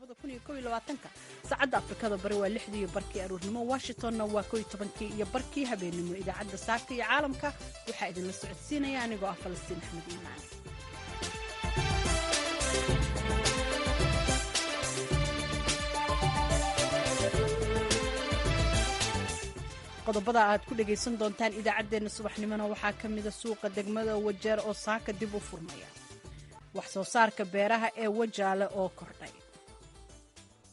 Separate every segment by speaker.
Speaker 1: 2021 saacadda Afrikada Bari waa 6:00 aroornimo, Washingtonna waa 11:00 habeenimo. Idaacadda Saaka iyo Caalamka waxaa idinla socodsiinaya anigoo ah Falastiin Axmed Iimaan. qodobada aad ku dhagaysan doontaan idaacaddeenna subaxnimona waxaa ka mida suuqa degmada Wajeer oo saaka dib u furmaya, wax soo saarka beeraha ee Wajaale oo kordhay.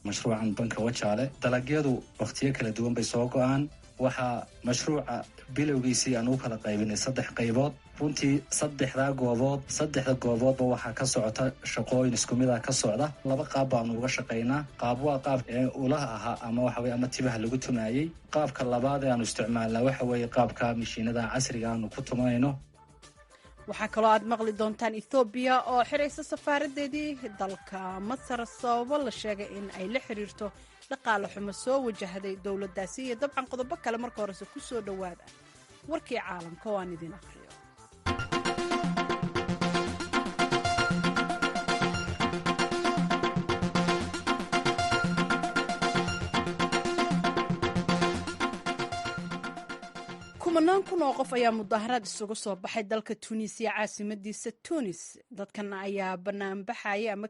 Speaker 2: mashruucan banka Wajaale dalagyadu waqtiyo kala duwan bay soo go'aan. waxaa mashruuca bilowgiisii aan u kala qaybinay 3 qaybood. runtii saddexda gooboodba waxaa ka socota shaqooyin isku mid ah ka socda. 2 qaab baanu uga shaqaynaa. qaab waa qaab ulaha ahaa ama waxa weeye ama tibaha lagu tumaayay. qaabka labaad ee aanu isticmaalnaa waxa weeye qaabka mishiinada casriga aanu ku tumanayno.
Speaker 1: waxaa kaloo aad maqli doontaan Ethiopia oo xiraysa safaaradeedii dalka Masar sababo la sheegay in ay la xiriirto dhaqaale xumo soo wajahday dowladdaasi iyo dabcan qodobo kale. marka horese ku soo dhawaada warkii caalamka oo aan idin akhriyo. kumanaan kun oo qof ayaa mudaharaad isugu soo baxay dalka Tunisia caasimadiisa Tunis. dadkan ayaa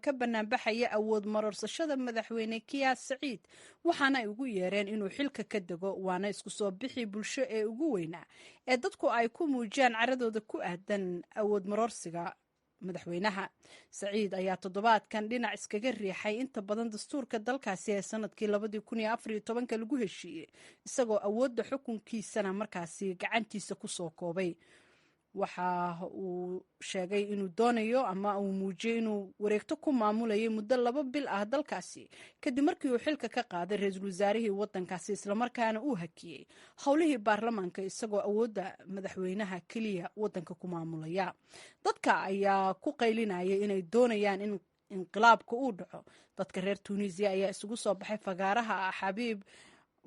Speaker 1: ka banaanbaxaya awood marorsashada madaxweyne Kais Saied, waxaana ay ugu yeereen inuu xilka ka dego. waana isku soo bixi bulsho ee ugu weynaa ee dadku ay ku muujiyaan caradooda ku aadan awood marorsiga madaxweynaha. Saied ayaa toddobaadkan dhinac iskaga riixay inta badan dastuurka dalkaasi ee sanadkii 2014 lagu heshiiyey, isagoo awoodda xukunkiisana markaasi gacantiisa ku soo koobay. waxa uu sheegay inuu doonayo ama uu muujiyey inuu wareegto ku maamulayay muddo 2 bil ah dalkaasi kadib markii uu xilka ka qaaday ra-iisul wasaarihii waddankaasi, islamarkaana uu hakiyey howlihii baarlamaanka isagoo awoodda madaxweynaha keliya waddanka ku maamulaya. dadka ayaa ku qaylinayay inay doonayaan in inqilaabka uu dhaco. dadka reer Tunisia ayaa isugu soo baxay fagaaraha Xabiib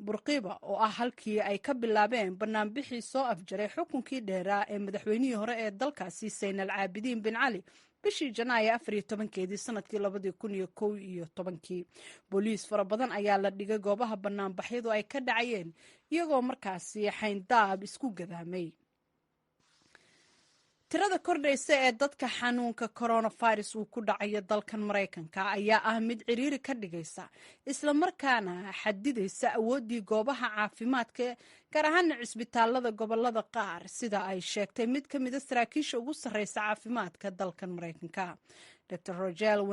Speaker 1: Burqiba oo ah halkii ay ka bilaabeen banaanbixii soo afjaray xukunkii dheeraa ee madaxweynihii hore ee dalkaasi Zayn al-Caabidiin bin Cali bishii Janaayo 14 sanadkii 2011. booliis fara badan ayaa la dhigay goobaha banaanbaxyadu ay ka dhacayeen, iyagoo markaasi xayndaab isku gadaamay. tirada kordhaysa ee dadka xanuunka coronavirus uu ku dhacayo dalkan Mareykanka ayaa ah mid ciriiri ka dhigaysa, isla markaana xadidaysa awooddii goobaha caafimaadka, gaar ahaan cisbitaalada gobolada qaar, sida ay sheegtay mid ka mid ah saraakiisha ugu sarreysa caafimaadka dalkan Mareykanka. Dr. Rochelle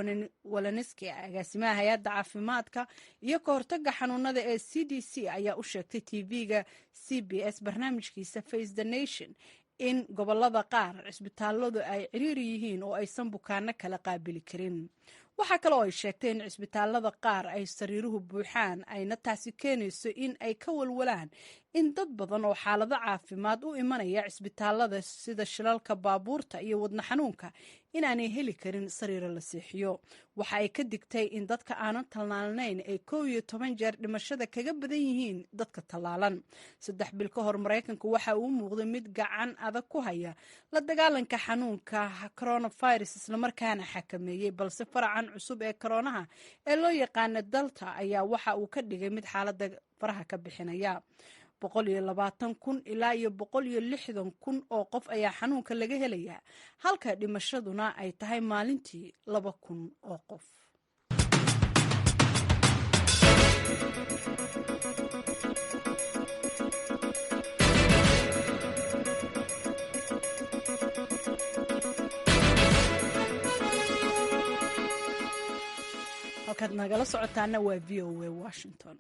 Speaker 1: Walensky, agaasimaha hay'adda caafimaadka iyo ka hortagga xanuunada ee CDC, ayaa u sheegtay TV-ga CBS barnaamijkiisa Face the Nation in gobolada qaar cisbitaaladu ay ciriiri yihiin oo aysan bukaano kala qaabili karin. waxaa kale oo ay sheegtay in cisbitaalada qaar ay sariiruhu buuxaan, ayna taasi keenayso in ay ka walwalaan in dad badan oo xaalado caafimaad u imanaya cisbitaalada sida shilalka baabuurta iyo wadna xanuunka inaanay heli karin sariiro la seexiyo. waxa ay ka digtay in dadka aanan tallaalnayn ay 11 jeer dhimashada kaga badan yihiin dadka tallaalan. 3 bil ka hor Mareykanku waxa uu muuqday mid gacan adag ku haya la dagaalanka xanuunka coronavirus, islamarkaana xakameeyey, balse faracan cusub ee koronaha ee loo yaqaana Delta ayaa waxa uu ka dhigay mid xaaladda faraha ka bixinaya. 120,000 ilaa 160,000 oo qof ayaa xanuunka laga helayaa, halka dhimashaduna ay tahay maalintii 2,000 oo qof. halkaad nagala socotaana waa VOA Washington.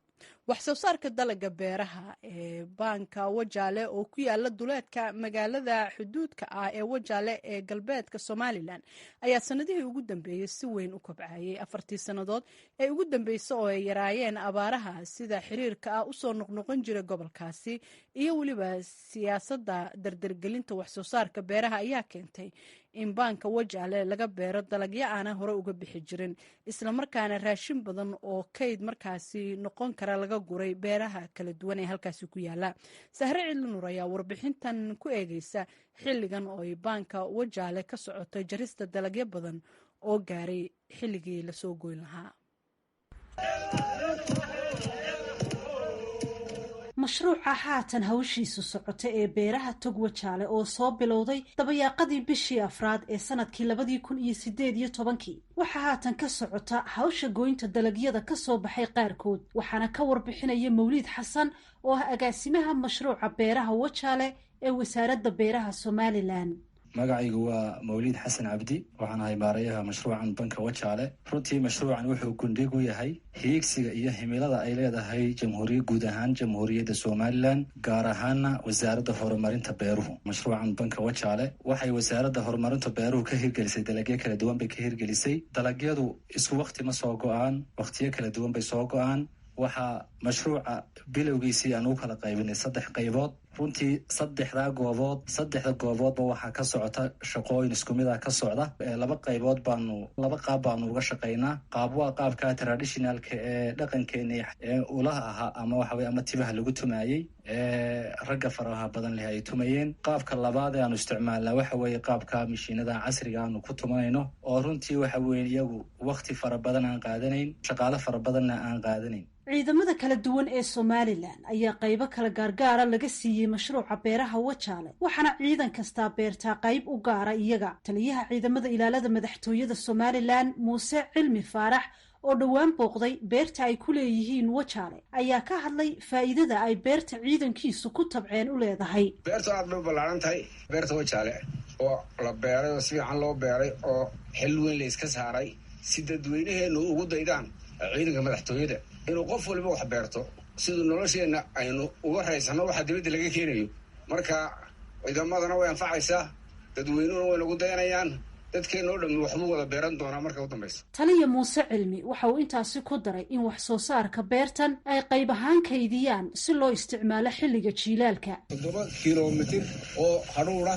Speaker 1: wax soo saarka dalaga beeraha ee banka Wajaale oo ku yaala duleedka magaalada xuduudka ah ee Wajaale ee galbeedka Somaliland ayaa sanadihii ugu dambeeyay si weyn u kobcayay. 4 sanadood ee ugu dambeysay oo ay yaraayeen abaaraha sida xiriirka ah u soo noqnoqon jiray gobolkaasi iyo waliba siyaasadda dardargelinta wax soo saarka beeraha ayaa keentay in banka Wajaale laga beero dalagyo aan hore uga bixi jirin, isla markaana raashin badan oo kayd markaasi noqon kara laga guray beeraha kala duwan ee halkaasi ku yaala. Sahre Cidli Nuur ayaa warbixintan ku eegaysa xilligan oo ay banka Wajaale ka socoto jarista dalagyo badan oo gaaray xilligii la soo goyn lahaa.
Speaker 3: mashruuca haatan hawshiisu socota ee beeraha tog wajaale oo soo bilowday dabayaaqadii bishii afraad ee sanadkii 2018 waxaa haatan ka socota hawsha gooynta dalagyada ka soo baxay qaarkood waxaana ka warbixinaya Mawliid Xasan oo ah agaasimaha mashruuca beeraha wajaale ee wasaaradda beeraha Somaliland.
Speaker 2: magacaygu waa Mawliid Xasan Cabdi waxaan ahay maarayaha mashruucan banka wajaale. runtii mashruucan wuxuu gundhig u yahay hiigsiga iyo himilada ay leedahay guud ahaan jamhuuriyadda Somaliland, gaar ahaana wasaaradda horumarinta beeruhu. mashruucan banka wajaale waxay wasaaradda horumarinta beeruhu ka hirgelisay dalagyo kala duwan bay ka hirgelisay. dalagyadu isku waqti ma soo go'aan, waqtiyo kala duwan bay soo go'aan. waxaa mashruuca bilowgiisii aan u kala qaybinay 3 qaybood. runtii saddexda gooboodba waxaa ka socota shaqooyin isku mid ah ka socda. laba qaab baanu uga shaqaynaa. qaab waa qaabka traditionalka ee dhaqankeena ee ulaha ahaa ama tibaha lagu tumayey ragga faraha badan leh ay tumayeen. qaabka labaad ee aanu isticmaalnaa waxa weeye qaabka mishiinada casriga aanu ku tumanayno oo runtii waxa weeye iyagu waqti fara badan aan qaadanayn, shaqaale fara badanna aan qaadanayn.
Speaker 3: ciidamada kala duwan ee Somaliland ayaa qaybo kala gaargaara laga siiyey mashruuca beeraha wajaale waxaana ciidan kastaa beertaa qayb u gaara iyaga. taliyaha ciidamada ilaalada madaxtooyada Somaliland Muuse Cilmi Faarax oo dhawaan booqday beerta ay ku leeyihiin wajaale ayaa ka hadlay faa'iidada ay beerta ciidankiisu ku tabceen u leedahay.
Speaker 4: beerta aad bay ballaaran tahay beerta wajaale oo la beeray oo si fiican loo beeray oo xil weyn la iska saaray si dadweynaheenu ugu daydaan ciidanka madaxtooyada inuu qof walba wax beerto sidoo nolosheena aynu uga raysano waxa dibadda laga keenayo. marka ciidamadana way anfacaysaa, dadweynuhuna way nagu dayanayaan, dadkeena oo dhan waxba wada beeran doonaa marka u dambaysa.
Speaker 3: taliya Muuse Cilmi waxa uu intaasi ku daray in wax soo saarka beertan ay qayb ahaan kaydiyaan si loo isticmaalo xilliga jiilaalka.
Speaker 4: 7 kiiloomitir oo hadhuura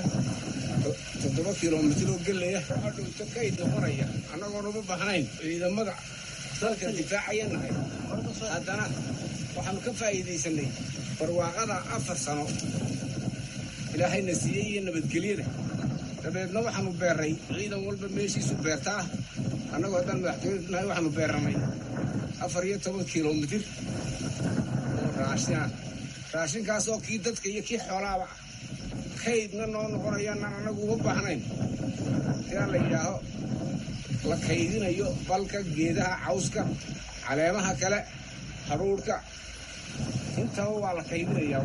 Speaker 4: 7 kiiloomitir oo galley ah hadhuurta kayd noqonaya annagoon uga baahnayn ciidamada dalka difaacayanahay. haddana waxaanu ka faa'iidaysanay barwaaqada 4 sano ilaahayna siiyey iyo nabadgelyada. dabeedna waxaanu beeray ciidan walba meeshiisu beertaa. annagoo haddaan madaxtooyadnahay waxaanu beeranay 14 kiiloomitir oo raashinkaasoo kii dadka iyo kii xoolaaba kaydna noo noqonayaanaan annagu uga baahnayn. sidaa la yidhaaho la kaydinayo balka, geedaha, cawska, caleemaha kale, hadhuurhka intaba waa la kaydinayaa.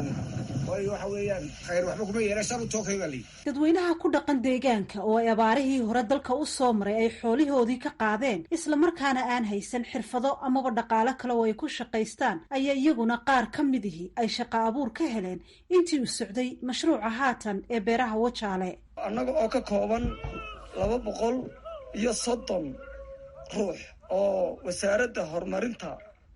Speaker 4: waayo waxa weeyaan khayr waxba kuma yeela shar u tookay baa layidhi.
Speaker 3: dadweynaha ku dhaqan deegaanka oo ay abaarihii hore dalka u soo maray ay xoolihoodii ka qaadeen islamarkaana aan haysan xirfado amaba dhaqaalo kale oo ay ku shaqaystaan ayaa iyaguna qaar ka midihii ay shaqo abuur ka heleen intii u socday mashruuca haatan ee beeraha wajaale.
Speaker 5: annaga oo ka kooban 230 ruux oo wasaaradda horumarinta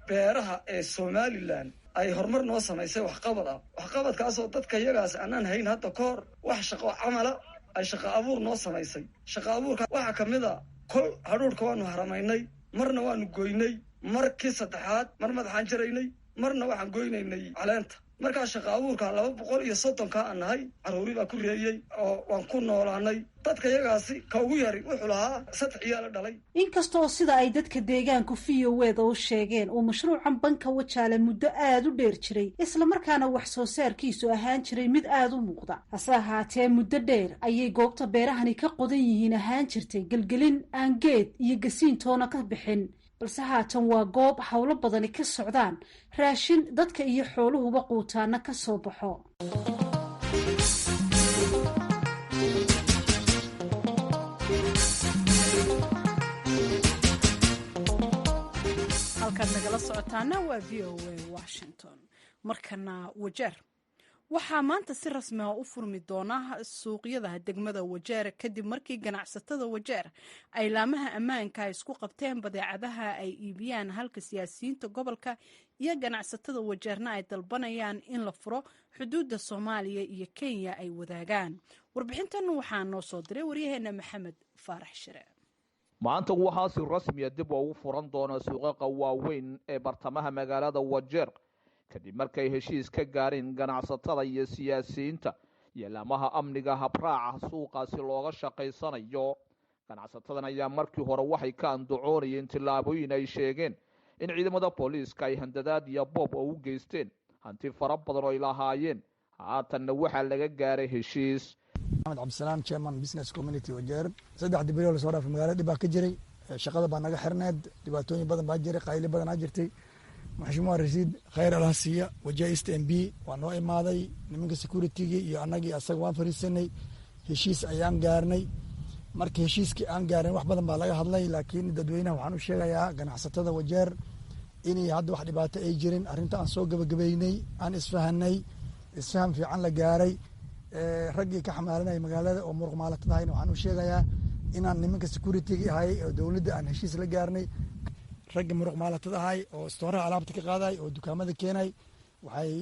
Speaker 5: beeraha ee Somaliland ay horumar noo samaysay waxqabadkaasoo dadka iyagaas aanan hayn hadda ka hor wax shaqo camala ay shaqo abuur noo samaysay. shaqo abuurka waxaa ka mid a kol hadhuurhka waanu haramaynay, marna waanu goynay, markii saddexaad mar madaxaan jaraynay, marna waxaan goynaynay caleenta. markaa shaqo abuurka 230 aan nahay caruuri baa ku reeyey oo waan ku noolaanay. dadka iyagaasi ka ugu yari wuxuu lahaa 3 ciyaal dhalay.
Speaker 3: inkastoo sida ay dadka deegaanku VOAda u sheegeen uu mashruucan banka wajaale muddo aad u dheer jiray islamarkaana wax soo saarkiisu ahaan jiray mid aad u muuqda, hase ahaatee muddo dheer ayay goobta beerahani ka qodan yihiin ahaan jirtay gelgelin aan geed iyo gasiintoona ka bixin. balse haatan waa goob howlo badani ka socdaan, raashin dadka iyo xooluhuba quutaana ka soo baxo.
Speaker 1: halkaad nagala socotaana waa VOA Washington. markana Wajeer waxaa maanta si rasmi ah u furmi doona suuqyada degmada Wajeer kadib markii ganacsatada Wajeer ay laamaha ammaanka isku qabteen badeecadaha ay iibiyaan, halka siyaasiyiinta gobolka iyo ganacsatada Wajeerna ay dalbanayaan in la furo xuduudda Soomaaliya iyo Kenya ay wadaagaan. warbixintan waxaa noo soo diray waryaheena Maxamed Faarax Shire.
Speaker 6: maanta waxaa si rasmi ah dib ugu furan doona suuqa waaweyn ee bartamaha magaalada Wajeer kadib markay heshiis ka gaareen ganacsatada iyo siyaasiyiinta iyo laamaha amniga habraaca suuqaasi looga shaqaysanayo. ganacsatadan ayaa markii hore waxay ka andacoonayeen tillaabooyin ay sheegeen in ciidamada booliiska ay handadaad iyo boob u geysteen hanti fara badan oo ay lahaayeen haatanna waxaa laga gaaray heshiis.
Speaker 7: Maxamed Cabdisalaam, Chairman Business Community Wajeer. 3 bilood lasoo dhaafay magaalada dhib baa ka jiray, shaqada baa naga xirneed, dhibaatooyin badan baa jiray, qayli badan jirtay. Maxamuud Rasiid khayr alhasiya Wajeer East MB waa noo imaaday, nimanka security-ga iyo annagii asaga waan fariisanay, heshiis ayaan gaarnay. Markii heshiiskii aan gaarin wax badan baa laga hadlay, laakiin dadweynaha waxaan u sheegayaa ganacsatada Wajeer inay hadda wax dhibaato ay jirin. Arrinta aan soo gabagabeynay, aan isfahan fiican la gaaray. Raggii ka xamaalanaya magaalada oo muruq maalatada ahayna waxaan u sheegayaa inaan nimanka security-ga ahay oo dowladda aan heshiis la gaarnay. Raggii muruq maalatada ahay oo istooraha alaabta ka qaaday oo dukaamada keenay waxay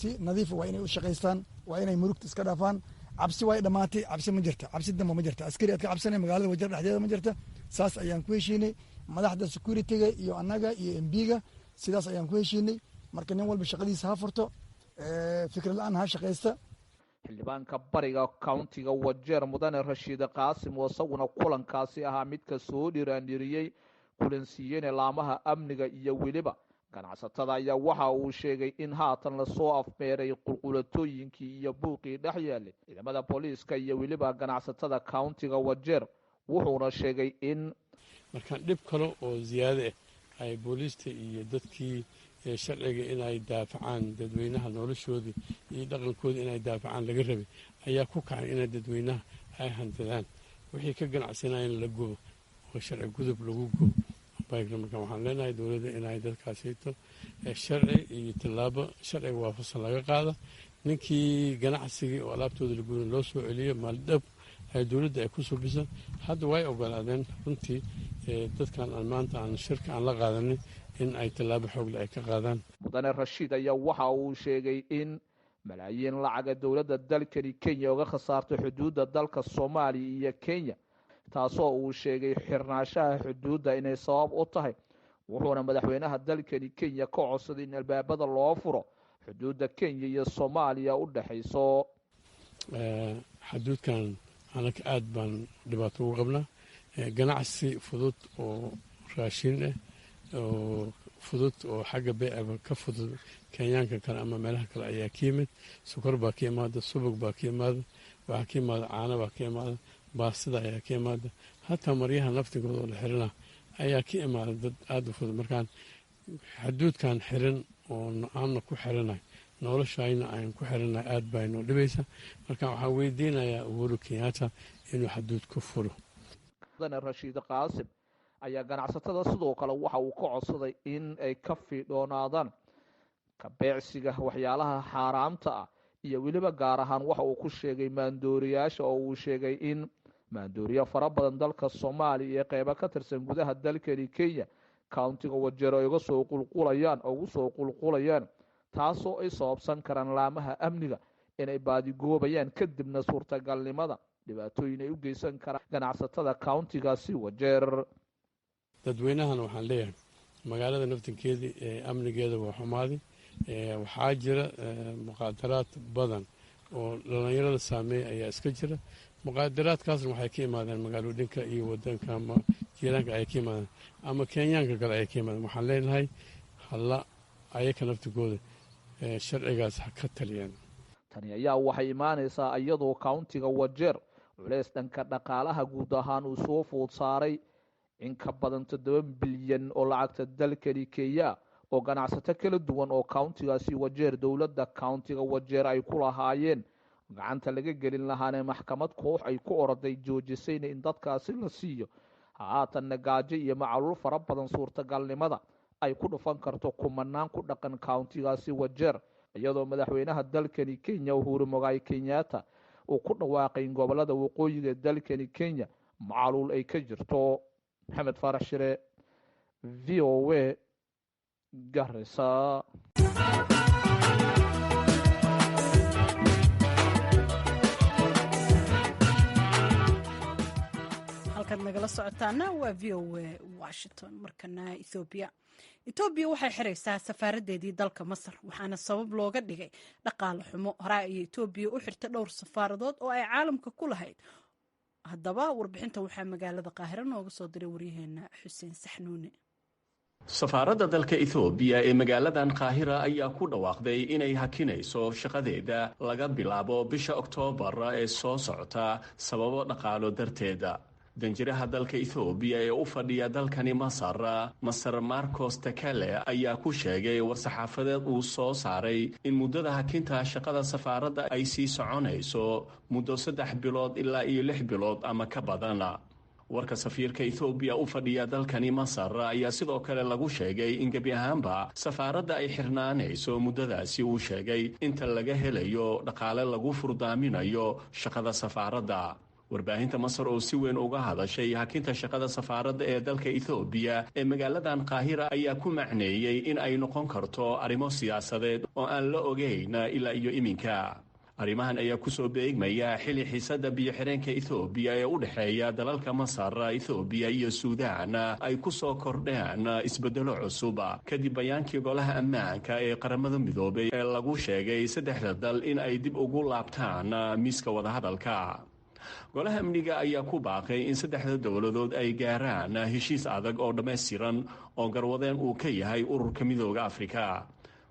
Speaker 7: si nadiif waa inay u shaqaystaan, waa inay murugta iska dhaafaan. cabsi way dhamaatay, cabsi ma jirta, cabsi damba ma jirta. Askari aad ka cabsanay magaalada Wajeer dhexdeeda ma jirta. Saas ayaan ku heshiinay madaxda security-ga iyo annaga iyo MB-ga, sidaas ayaan ku heshiinay. Marka nin walba shaqadiisa ha furto, fikrad la'aan ha shaqaysta.
Speaker 6: Xildhibaanka bariga countiga Wajeer Mudane Rashiid Qaasim oo isaguna kulankaasi ahaa mid ka soo dhiraandhiriyey kulansiiyeen laamaha amniga iyo weliba ganacsatada ayaa waxa uu sheegay in haatan lasoo afmeeray qulqulatooyinkii iyo buuqii dhex yaalay ciidamada booliiska iyo weliba ganacsatada countiga Wajeer. Wuxuuna sheegay in
Speaker 8: markaan dhib kale oo ziyaado ah ay booliista iyo dadkii sharciga inay daafacaan dadweynaha noloshoodii iyo dhaqankoodii inay daafacaan laga rabay ayaa ku kacay inay dadweynaha ay handadaan wixii ka ganacsanayeen la gubo oo sharci gudub lagu gubo. marka waxaan leenahay dowladda inay dadkaasito sharci iyo tallaabo sharciga waafaqsan laga qaada. ninkii ganacsigii oo alaabtooda la gubin loo soo celiyo maaldhab ay dowladda ay ku subiso. hadda way ogolaadeen runtii dadkan aan maanta aan shirka aan la qaadanin in ay tallaabo xoogle ay ka qaadaan.
Speaker 6: Mudane Rashiid ayaa waxa uu sheegay in malaayiin lacaga dowladda dalkani Kenya uga khasaartay xuduudda dalka Soomaaliya iyo Kenya, taasoo uu sheegay xirnaanshaha xuduudda inay sabab u tahay. wuxuuna madaxweynaha dalkani Kenya ka codsaday in albaabada loo furo xuduudda Kenya iyo Soomaaliya u dhaxayso.
Speaker 8: xuduudkan anaka aad baan dhibaato ugu qabnaa. ganacsi fudud oo raashin ah oo fudud oo xagga beecaba ka fudud kenyaanka kale ama meelaha kale ayaa ka yimid. sokor baa ka imaada, subag baa ka imaada, waxaa ka imaada caano baa ka imaada, baastada ayaa ka imaada, hataa maryaha naftigooda oo la xirina ayaa ka imaada dad aada u fudud. markaan xuduudkan xiran oo aanna ku xiranahay noloshayna aan ku xiranahay aad baa inoo dhibaysa. markaan waxaan weydiinayaa Uhuru Kenyatta inuu xuduud ku furo.
Speaker 6: Mudane Rashiid Qaasim ayaa ganacsatada sidoo kale waxa uu ka codsaday in ay ka fiidhoonaadaan ka beecsiga waxyaalaha xaaraamta ah iyo weliba gaar ahaan waxa uu ku sheegay maandooriyaasha oo uu sheegay in maandooriya fara badan dalka Soomaaliya iyo qaybo ka tirsan gudaha dalkani Kenya countiga Wajeer ay ugu soo qulqulayaan taasoo ay sababsan karaan laamaha amniga inay baadigoobayaan kadibna suurtagalnimada dhibaatooyin ay u geysan karaan ganacsatada countigaasi Wajeer.
Speaker 8: dadweynahan waxaan leeyahay magaalada naftinkeedii amnigeeda waa xumaaday. waxaa jira muqaadaraad badan oo dhalinyarada saameeya ayaa iska jira. muqaadaraadkaasna waxay ka imaadeen magaalooyinka iyo wadanka ama jiiraanka ay ka imaadeen ama kenyaanka kale ay ka imaadeen. waxaan leenahay halla ayaka naftigooda sharcigaas ha ka taliyaan.
Speaker 6: tani ayaa waxay imaanaysaa iyadoo countiga Wajeer culays dhanka dhaqaalaha guud ahaan uu soo food saaray in ka badan 7 bilyan oo lacagta dalkani Kenya oo ganacsato kala duwan oo countigaasi Wajeer dowladda countiga Wajeer ay ku lahaayeen gacanta laga gelin lahaana maxkamad koox ay ku oraday joojisayna in dadkaasi la siiyo. haatan gaajo iyo macaluul fara badan suurtagalnimada ay ku dhufan karto kumanaan ku dhaqan countigaasi Wajeer iyadoo madaxweynaha dalkani Kenya Uhuru Muigai Kenyatta uu ku dhawaaqay in gobolada waqooyiga dalkani Kenya macaluul ay ka jirto. Maxamed Farax Shire, VOA, Garissa.
Speaker 1: halkaad nagala socotaana waa VOA Washington. markana Ethiopia waxay xiraysaa safaaradeedii dalka Masar waxaana sabab looga dhigay dhaqaale xumo. hore ay Ethiopia u xirtay dhowr safaaradood oo ay caalamka ku lahayd. haddaba warbixinta waxaa magaalada Qaahiro nooga soo diray waryaheena Xuseen Saxnuune.
Speaker 9: safaaradda dalka ethoobiya ee magaaladan qaahira ayaa ku dhawaaqday inay hakinayso shaqadeeda laga bilaabo bisha oktoobar ee soo socota sababo dhaqaalo darteeda. danjiraha dalka ethoobiya ee u fadhiya dalkani masar marcos takale ayaa ku sheegay war-saxaafadeed uu soo saaray in muddada hakinta shaqada safaaradda ay sii soconayso muddo 3 bilood ilaa iyo 6 bilood ama ka badan. warka safiirka ethoobiya u fadhiya dalkani masar ayaa sidoo kale lagu sheegay in gebi ahaanba safaaradda ay xirnaanayso muddadaasi. uu sheegay inta laga helayo dhaqaale lagu furdaaminayo shaqada safaaradda. warbaahinta masar oo si weyn uga hadashay hakinta shaqada safaaradda ee dalka ethoobiya ee magaaladan qaahira ayaa ku macneeyey in ay noqon karto arrimo siyaasadeed oo aan la ogeyn ilaa iyo iminka. arrimahan ayaa kusoo beegmaya xili xiisada biyo-xireenka ethoobiya ee u dhexeeya dalalka masar, ethoobiya iyo suudaan ay ku soo kordheen isbedelo cusub kadib bayaankii golaha ammaanka ee qaramada midoobay ee lagu sheegay 3 dal in ay dib ugu laabtaan miiska wadahadalka. golaha amniga ayaa ku baaqay in 3 dowladood ay gaaraan heshiis adag oo dhammaystiran oo garwadeen uu ka yahay ururka midooda afrika.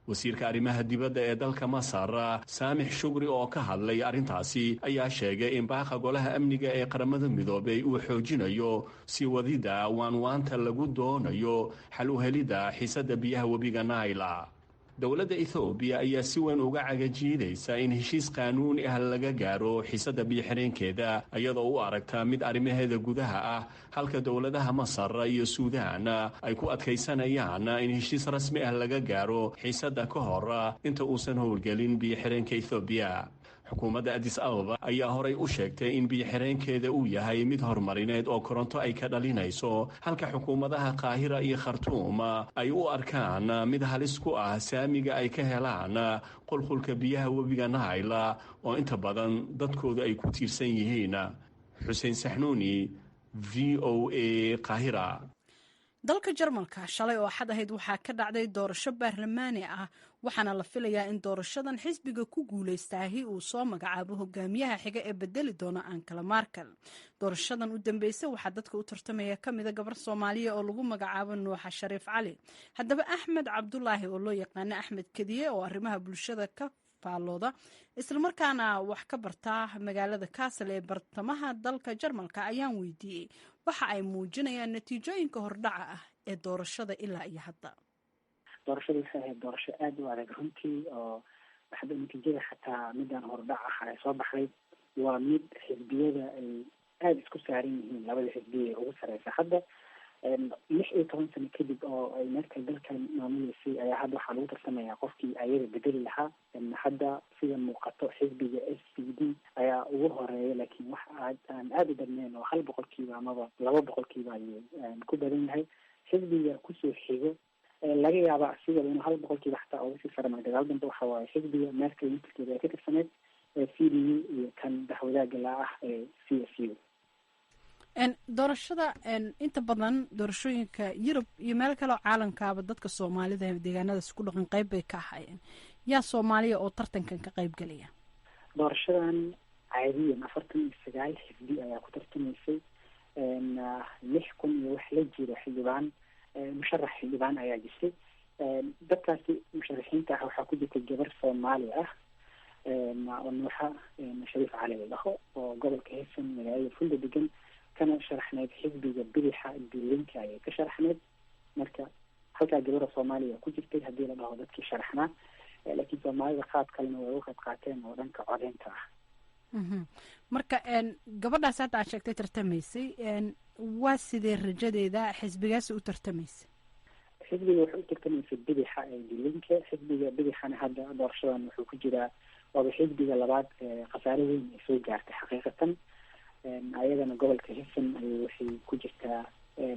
Speaker 9: wasiirka arrimaha dibadda ee dalka masar saamix shugri oo ka hadlay arrintaasi ayaa sheegay in baaqa golaha amniga ee qaramada midoobay uu xoojinayo sii wadida waanwaanta lagu doonayo xal u helidda xiisadda biyaha webiga naila. dowladda ethoobiya ayaa si weyn uga cagajiidaysa in heshiis qaanuuni ah laga gaaro xiisadda biyo-xireenkeeda iyadoo u aragta mid arrimaheeda gudaha ah, halka dowladaha masar iyo suudaan ay ku adkaysanayaan in heshiis rasmi ah laga gaaro xiisadda ka hor inta uusan howlgelin biyo-xireenka ethoobiya. xukuumadda addis ababa ayaa horay u sheegtay in biyo-xireenkeeda uu yahay mid horumarineed oo koronto ay ka dhalinayso, halka xukuumadaha qaahira iyo khartuum ay u arkaan mid halis ku ah saamiga ay ka helaan qulqulka biyaha webiga naila oo inta badan dadkooda ay ku tiirsan yihiin. xuseen saxnuuni, v o a, qaahira.
Speaker 1: dalka jarmalka shalay oo axad ahayd waxaa ka dhacday doorasho baarlamaani ah, waxaana la filayaa in doorashadan xisbiga ku guuleystaahi uu soo magacaabo hogaamiyaha xiga ee bedeli doona Angela Merkel. doorashadan u dambeysay waxaa dadka u tartamaya ka mida gabar Soomaaliya oo lagu magacaabo Nuuxa Shariif Cali. haddaba Axmed Cabdulaahi oo loo yaqaano Axmed Kadiye oo arrimaha bulshada ka faalooda isla markaana wax ka barta magaalada Kassel ee bartamaha dalka Jarmalka ayaan weydiiyey waxa ay muujinayaan natiijooyinka hordhaca ah ee doorashada ilaa iyo hadda.
Speaker 10: doorashadu waxay ahayd doorasho aad u adag runtii, oo waxba natiijada xataa midaan hordhac ah ay soo baxday waa mid xisbiyada ay aada isku saaran yihiin, labada xisbiya ee ugu sareysa hadda 16 sano kadib oo ay Merkel dalkan maamuleysay ayaa hadda waxaa lagu tartamayaa qofkii ayaga bedeli lahaa. hadda sida muuqato xisbiga SPD ayaa ugu horeeya, laakiin wax aan aada u badnayn oo 100% amaba 200% ayuu ku badan yahay. xisbiga kusoo xigo laga yaaba sida inuu 100% xataa uga sii sarmay dagaal dambe waxa waaye xisbiga Merkel intiiskeeda ay ka tirsaneyd CDU iyo kan daxwadaaga la ah ee CSU.
Speaker 1: doorashada inta badan doorashooyinka Yurub iyo meel kale oo caalamkaaba dadka Soomaalida ee deegaanadaas ku dhaqan qayb bay ka ahaayeen. yaa Soomaaliya oo tartankan ka qayb galaya?
Speaker 10: doorashadan caadiyan 49 xisbi ayaa ku tartamaysay, 6,000 iyo wax la jiro xildhibaan, musharax xildhibaan ayaa jirtay. dadkaasi musharaxiinta ah waxaa ku jirta gabar Soomaali ah oo Nuuxa Shariif Cali laho oo gobolka Hessen magaalada Fulda degan, kana sharaxneyd xisbiga bidixda dilinka ayay ka sharaxneyd. marka halkaa gabadha Soomaaliya ku jirtay haddii la dhaho dadkii sharaxnaa, laakiin Soomaalida qaab kalena way uga qayb qaateen oo dhanka codeynta ah.
Speaker 1: marka gabadhaas hadda aad sheegtay tartamaysay, waa sidee rajadeeda? xisbigaasi u tartamaysay?
Speaker 10: xisbiga wuxuu u tartamaysay bidixda dilinka. xisbiga bidixana hadda doorashadan wuxuu ku jiraa waaba xisbiga labaad khasaare weyn ay soo gaartay xaqiiqatan. ayadana gobolka Hessen waxay ku jirtaa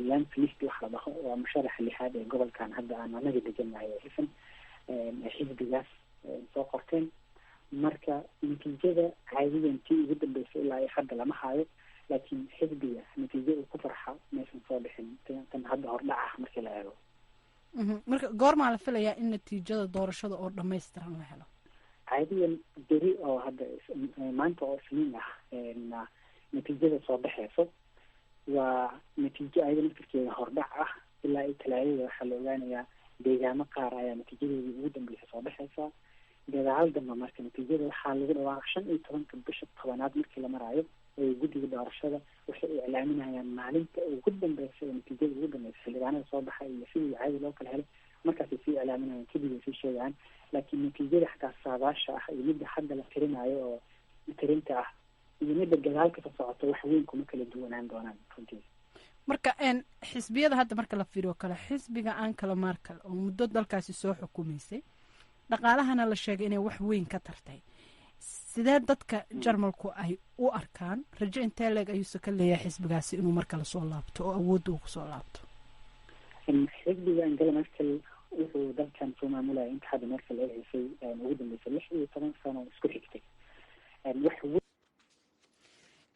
Speaker 10: Landlist waxa la dhaho, waa musharaxa lixaad ee gobolkan hadda aan anaga deganahay Hessen xisbigaas soo qorteen. marka natiijada caadiyan tii ugu dambeysay ilaa hadda lama hayo, laakiin xisbiga natiijo uu ku farxa maysan soo bixin tan hadda hordhaca markii la eego.
Speaker 1: marka goormaa la filayaa in natiijada doorashada oo dhammaystiran la helo?
Speaker 10: caadiyan beri oo hadda maanta oo isniin ah natiijada soo baxeyso waa natiijo ayada naftirkeeda hordhac ah ilaa iyo talaadada waxaa la ogaanayaa deegaamo qaar ayaa natiijadeedii ugu dambeysa soo dhexeysa. gadaal dambe marka natiijada waxaa lagu dhawaaqa 15 bisha 10aad markii la maraayo ee guddiga doorashada waxay iclaaminayaan maalinta ugu dambeysa ee natiijada ugu dambeysa xildhibaanada soo baxay iyo sidii caadi loo kala helay markaasay sii iclaaminayaan kadib ay sii sheegaan. laakiin natiijada xataa saadaasha ah iyo midda hadda la tirinayo oo tirinta ah iyo midda gadaal ka socoto wax weyn kuma kala duwanaan doonaan runtii.
Speaker 1: marka xisbiyada hadda marka la fiiriyo kale xisbiga Angela Merkel oo muddo dalkaasi soo xukumaysay dhaqaalahana la sheegay inay wax weyn ka tartay, sidee dadka Jarmalku ay u arkaan rajo intee leeg ayuu ka leeyahay xisbigaasi inuu marka la soo laabto oo awoodda uu ku soo laabto?
Speaker 10: xisbiga Angela Merkel wuxuu dalkan soo maamulaya inta hadda Merkel ay haysay ugu dambeysay 16 sano isku xigtay.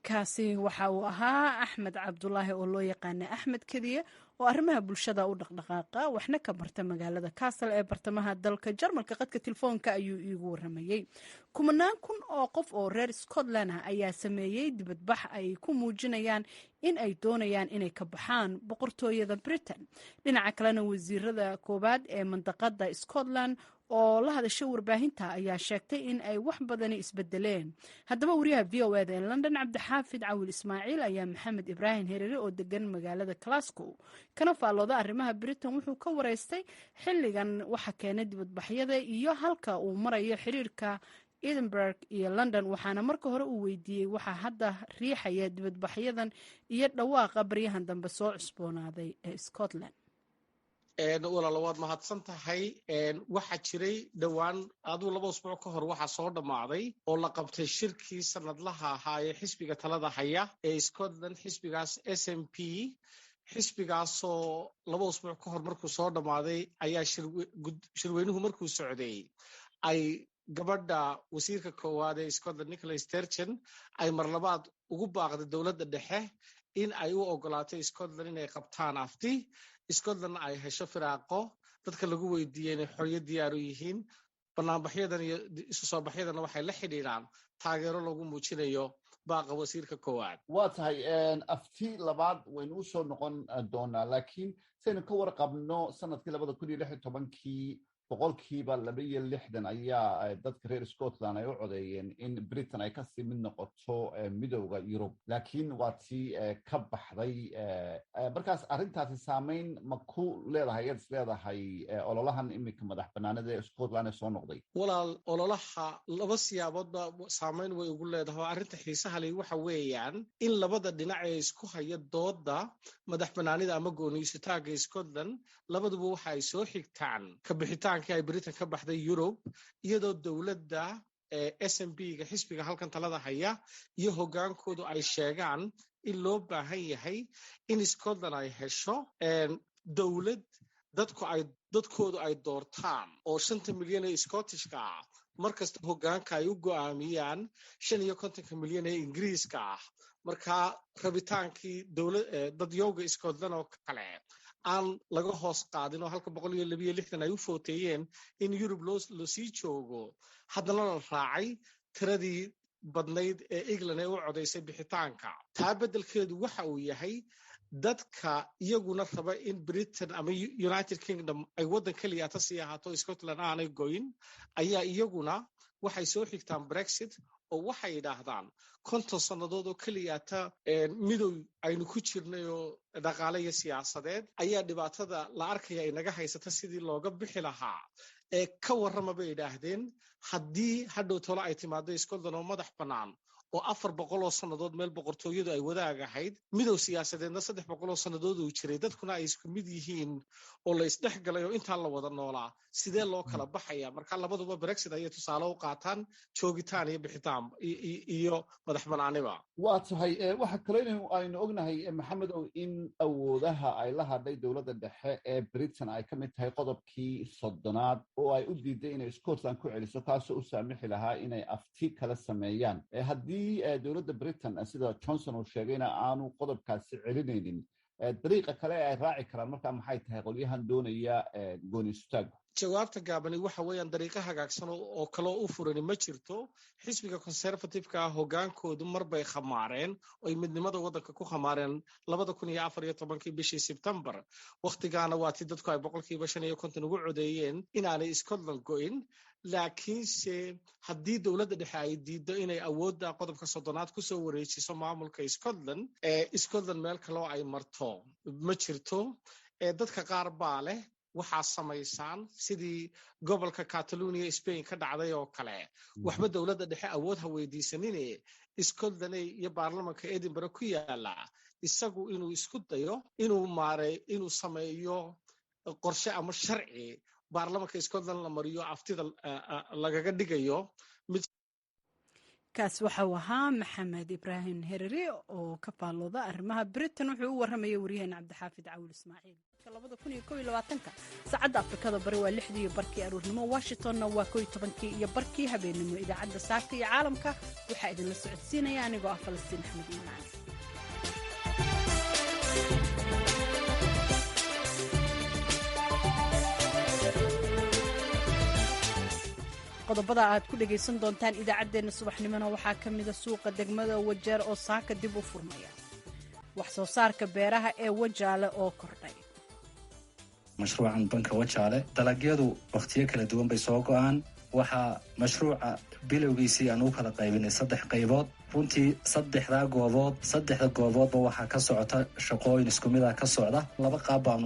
Speaker 1: kaasi waxa uu ahaa Axmed Cabdulaahi oo loo yaqaana Axmed Kadiye oo arrimaha bulshada u dhaqdhaqaaqa waxna ka barta magaalada Kassel ee bartamaha dalka Jarmalka. qadka telefoonka ayuu iigu waramayay. kumanaan kun oo qof oo reer Scotland ah ayaa sameeyay dibadbax ay ku muujinayaan in ay doonayaan inay ka baxaan boqortooyada Britain. dhinaca kalena wasiirada koobaad ee mandaqada Scotland oo la hadashay warbaahinta ayaa sheegtay in ay wax badani isbedeleen. haddaba wariyaha VOA ee London Cabdixaafid Cawil Ismaaciil ayaa Maxamed Ibrahim Hereere oo degan magaalada Glasgow kana faallooda arrimaha Britain wuxuu ka wareystay xilligan waxa keenay dibadbaxyada iyo halka uu marayo xiriirka Edinburgh iyo London. waxaana marka hore uu weydiiyey waxa hadda riixaya dibadbaxyadan iyo dhawaaqa baryahan dambe soo cusboonaaday ee Scotland.
Speaker 11: walaalo waad mahadsan tahay. waxaa jiray dhowaan aduu 2 usbuuc ka hor waxaa soo dhammaaday oo la qabtay shirkii sanadlaha ahaa ee xisbiga talada haya ee Scotland, xisbigaas SNP. xisbigaasoo 2 usbuuc ka hor markuu soo dhammaaday ayaa shirweynuhu markuu socday ay gabadha wasiirka koowaad ee Scotland Nicola Sturgeon ay mar labaad ugu baaqday dowladda dhexe in ay u ogolaatay Scotland inay qabtaan afti. Scotland ay hesho firaaqo dadka lagu weydiiyey inay xorriyad diyaar u yihiin. banaanbaxyadan iyo isu soo baxyadana waxay la xidhiidhaan taageero lagu muujinayo baaqa wasiirka koowaad.
Speaker 12: waa tahay afti labaad waynu u soo noqon doonaa, laakiin saynu ka warqabno sanadkii 2016 boqolkiiba 62 ayaa dadka reer Scotland ay u codeeyeen in Britain ay kasii mid noqoto midowda Yurub, laakiin waa tii ka baxday. markaas arrintaasi saameyn ma ku leedahay is leedahay ololahan iminka madax banaanida ee Scotland ee soo noqday?
Speaker 11: walaal ololaha 2 siyaaboodba saameyn way ugu leedahay. arrinta xiisaha leh waxa weeyaan in labada dhinac ee isku haya dooda madax banaanida ama gooniisataaga Scotland labaduba waxa ay soo xigtaan ka bixitaan ay Britain ka baxday Europe, iyadoo dowladda SNP-ga xisbiga halkan talada haya iyo hogaankoodu ay sheegaan in loo baahan yahay in Scotland ay hesho dowlad dadkoodu ay doortaan oo 5 milyan ee Scottishka ah markasta hogaanka ay u go'aamiyaan 55 milyan ee Ingiriiska ah. marka rabitaankii dadyowga Scotland oo kale aan laga hoos qaadin oo halka 162 ay u footeeyeen in Europe loo sii joogo, haddana la raacay tiradii badnayd ee England ee u codeysay bixitaanka. taa beddelkeedu waxa uu yahay dadka iyaguna raba in Britain ama United Kingdom ay waddan kaliya ta sii ahaato Scotland aanay goyn ayaa iyaguna waxay soo xigtaan Brexit oo waxay yidhaahdaan 50 sannadood oo kaliya ta midow aynu ku jirnay oo dhaqaale iyo siyaasadeed ayaa dhibaatada la arkaya ay naga haysata sidii looga bixi lahaa. ka warrama bay yidhaahdeen haddii hadhow tolo ay timaado Scotland oo madax bannaan oo 400 oo sannadood meel boqortooyadu ay wadaag ahayd, midow siyaasadeedna 300 oo sannadood uu jiray, dadkuna ay isku mid yihiin oo la isdhex galay oo intaan la wada noolaa, sidee loo kala baxaya? marka labaduba Brexit ayay tusaale u qaataan joogitaan iyo bixitaan iyo madax bannaaniba.
Speaker 12: waa tahay waxa kale aynu ognahay maxamed in awoodaha ay la hadhay dowladda dhexe ee Britain ay ka mid tahay qodobkii 30aad oo ay u diiday inay Scotland ku celiso, kaasoo u saamixi lahaa inay afti kala sameeyaan. haddii dowladda Britain sida Johnson uu sheegayna aanu qodobkaasi celinaynin, dariiqa kale ay raaci karaan markaa maxay tahay qolyahan doonaya gooniistaagu?
Speaker 11: jawaabta gaabani waxa weeyaan dariiqo hagaagsan oo kaloo u furani ma jirto. xisbiga conservative-ka ah hogaankoodu marbay khamaareen oy midnimada waddanka ku khamaareen 2014 bishii Sebtembar. Waqtigaana waa tii dadku ay 50% ugu codeeyeen inaanay Scotland go'in. laakiinse haddii dowladda dhexe ay diiddo inay awoodda qodobka 30aad kusoo wareejiso maamulka Scotland, Scotland meel kaloo ay marto ma jirto. dadka qaar baa leh waxaa samaysaan sidii gobolka Catalonia Spain ka dhacday oo kale. waxba dowladda dhexe awood ha weydiisanine Scotland iyo baarlamanka Edinburgh ku yaala isagu inuu isku dayo inuu sameeyo qorshe ama sharci baarlamanka Scotland la mariyo aftida lagaga dhigayo.
Speaker 1: kaas waxa uu ahaa maxamed ibraahim hereri oo ka faallooda arrimaha Britain. wuxuu u warramayay waryaheena cabdixaafid cawil ismaaciil. 2021 saacadda afrikada bari waa 6:00 aroornimo, washingtonna waa 11:00 habeenimo. idaacadda saaka iyo caalamka waxaa idinla socodsiinaya anigoo ah Falastiin Axmed Iimaan. qodobada aad ku dhagaysan doontaan idaacaddeenna subaxnimona waxaa ka mida suuqa degmada Wajeer oo saaka dib u furmaya, wax soo saarka beeraha ee Wajaale oo kordhay.
Speaker 2: mashruucan banka Wajaale dalagyadu waqtiyo kala duwan bay soo go'aan. waxaa mashruuca bilowgiisii aan u kala qaybinay 3 qaybood. runtii saddexda gooboodba waxaa ka socota shaqooyin isku mid ah ka socda. 2 qaab baan